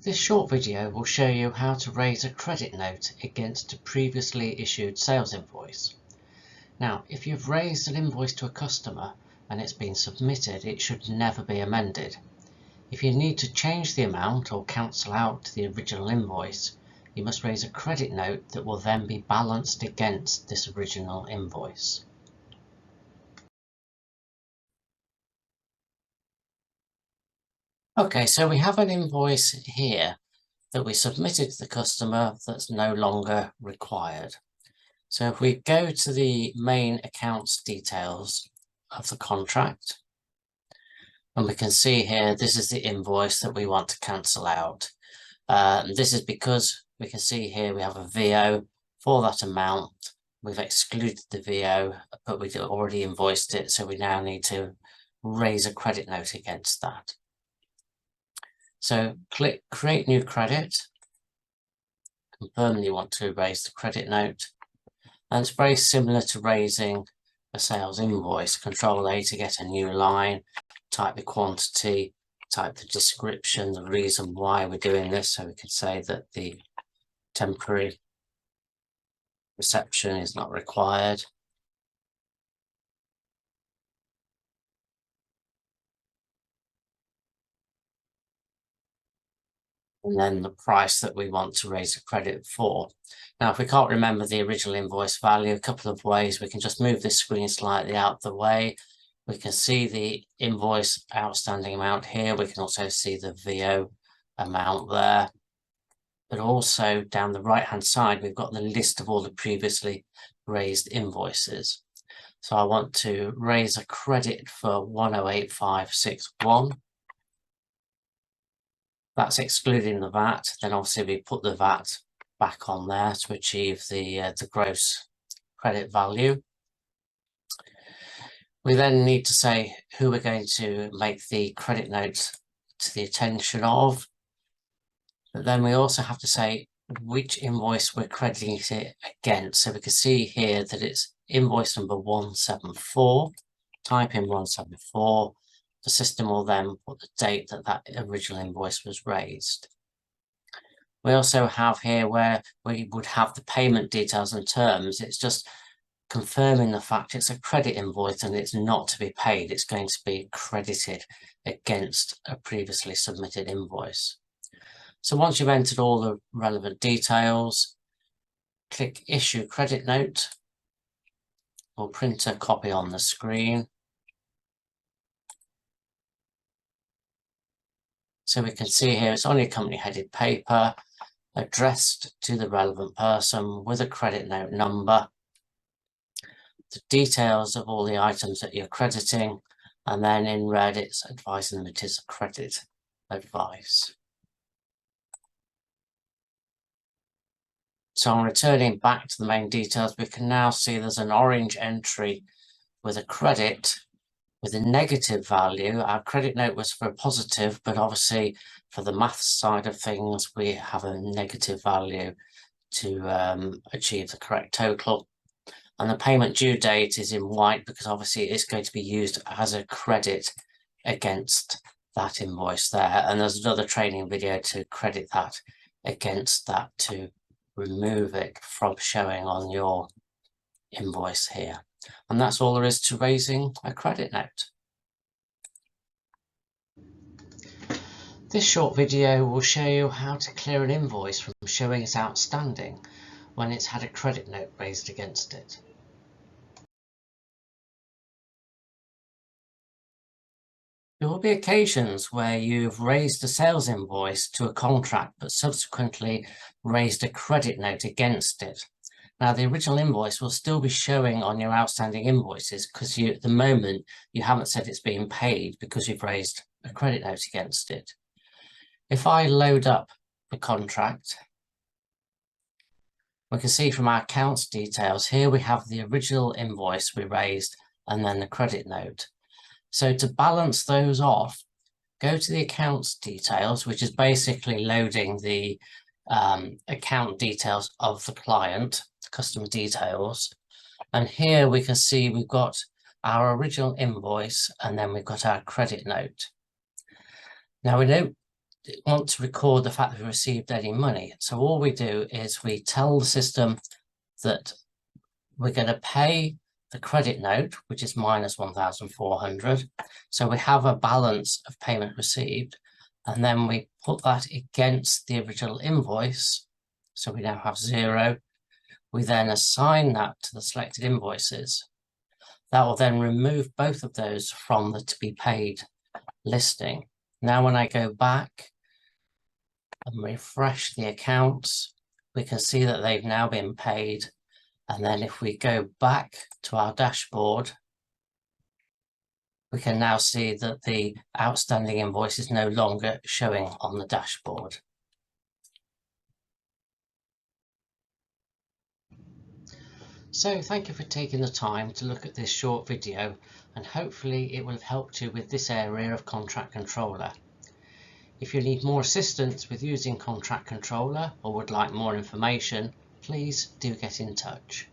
This short video will show you how to raise a credit note against a previously issued sales invoice. Now, if you've raised an invoice to a customer and it's been submitted, it should never be amended. If you need to change the amount or cancel out the original invoice, you must raise a credit note that will then be balanced against this original invoice. Okay, so we have an invoice here that we submitted to the customer that's no longer required. So if we go to the main accounts details of the contract, and we can see here, this is the invoice that we want to cancel out. This is because we can see here we have a VO for that amount. We've excluded the VO, but we've already invoiced it, so we now need to raise a credit note against that. So click Create New Credit, confirm you want to raise the credit note, and it's very similar to raising a sales invoice. Control A to get a new line, type the quantity, type the description, the reason why we're doing this, so we can say that the temporary reception is not required. And then the price that we want to raise a credit for. Now, if we can't remember the original invoice value, a couple of ways. We can just move this screen slightly out of the way. We can see the invoice outstanding amount here. We can also see the VO amount there. But also down the right-hand side, we've got the list of all the previously raised invoices. So I want to raise a credit for 108561. That's excluding the VAT. Then obviously we put the VAT back on there to achieve the gross credit value. We then need to say who we're going to make the credit note to the attention of. But then we also have to say which invoice we're crediting it against. So we can see here that it's invoice number 174. Type in 174. The system will then put the date that that original invoice was raised. We also have here where we would have the payment details and terms. It's just confirming the fact it's a credit invoice and it's not to be paid. It's going to be credited against a previously submitted invoice. So once you've entered all the relevant details, click Issue Credit Note. We'll print a copy on the screen. So we can see here it's on your company headed paper, addressed to the relevant person with a credit note number, the details of all the items that you're crediting, and then in red it's advising them it is a credit advice. So I'm returning back to the main details. We can now see there's an orange entry with a credit with a negative value. Our credit note was for a positive, but obviously for the maths side of things, we have a negative value to achieve the correct total. And the payment due date is in white because obviously it's going to be used as a credit against that invoice there. And there's another training video to credit that against that to remove it from showing on your invoice here. And that's all there is to raising a credit note. This short video will show you how to clear an invoice from showing as outstanding when it's had a credit note raised against it. There will be occasions where you've raised a sales invoice to a contract but subsequently raised a credit note against it. Now, the original invoice will still be showing on your outstanding invoices because at the moment you haven't said it's being paid because you've raised a credit note against it. If I load up the contract, we can see from our accounts details here we have the original invoice we raised and then the credit note. So to balance those off, go to the accounts details, which is basically loading the account details of the client, customer details. And here we can see we've got our original invoice and then we've got our credit note. Now we don't want to record the fact that we received any money. So all we do is we tell the system that we're going to pay the credit note, which is minus 1,400. So we have a balance of payment received, and then we put that against the original invoice. So we now have 0. We then assign that to the selected invoices. That will then remove both of those from the to be paid listing. Now, when I go back and refresh the accounts, we can see that they've now been paid. And then if we go back to our dashboard, we can now see that the outstanding invoice is no longer showing on the dashboard. So thank you for taking the time to look at this short video, and hopefully it will have helped you with this area of Contract Controller. If you need more assistance with using Contract Controller or would like more information, please do get in touch.